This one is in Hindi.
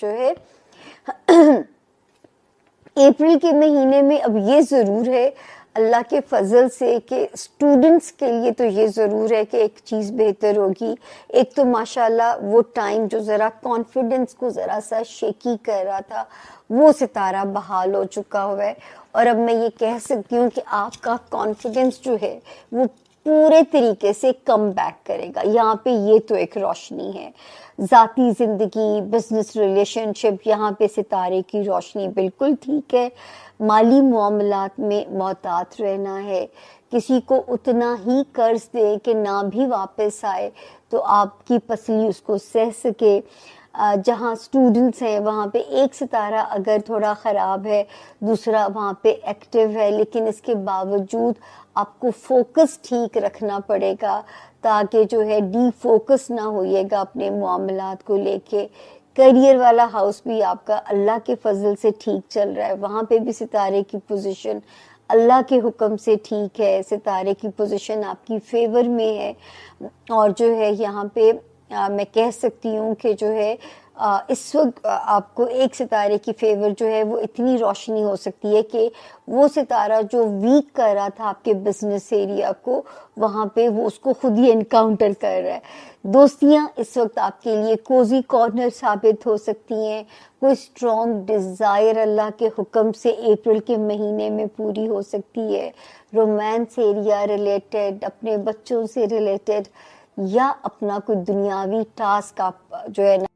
जो है अप्रैल के महीने में अब ये ज़रूर है अल्लाह के फजल से कि स्टूडेंट्स के लिए तो ये ज़रूर है कि एक चीज़ बेहतर होगी। एक तो माशाल्लाह वो टाइम जो ज़रा कॉन्फिडेंस को ज़रा सा शेकी कर रहा था वो सितारा बहाल हो चुका हुआ है और अब मैं ये कह सकती हूँ कि आपका कॉन्फिडेंस जो है वो पूरे तरीके से कम बैक करेगा। यहाँ पे ये तो एक रोशनी है। ज़ाती ज़िंदगी, बिजनेस रिलेशनशिप, यहाँ पे सितारे की रोशनी बिल्कुल ठीक है। माली मामलात में मोहतात रहना है। किसी को उतना ही कर्ज दे कि ना भी वापस आए तो आपकी पसली उसको सह सके। जहाँ स्टूडेंट्स हैं वहाँ पे एक सितारा अगर थोड़ा ख़राब है, दूसरा वहाँ पे एक्टिव है, लेकिन इसके बावजूद आपको फोकस ठीक रखना पड़ेगा ताकि जो है डी फोकस ना होइएगा अपने मामलात को लेके। करियर वाला हाउस भी आपका अल्लाह के फजल से ठीक चल रहा है, वहाँ पे भी सितारे की पोजीशन अल्लाह के हुक्म से ठीक है, सितारे की पोजीशन आपकी फेवर में है। और जो है यहाँ पे मैं कह सकती हूँ कि जो है इस वक्त आपको एक सितारे की फेवर जो है वो इतनी रोशनी हो सकती है कि वो सितारा जो वीक कर रहा था आपके बिजनेस एरिया को, वहाँ पे वो उसको खुद ही एनकाउंटर कर रहा है। दोस्तियाँ इस वक्त आपके लिए कोजी कॉर्नर साबित हो सकती हैं। कोई स्ट्रॉन्ग डिज़ायर अल्लाह के हुक्म से अप्रैल के महीने में पूरी हो सकती है। रोमांस एरिया रिलेटेड, अपने बच्चों से रिलेटेड या अपना कोई दुनियावी टास्क आप जो है ना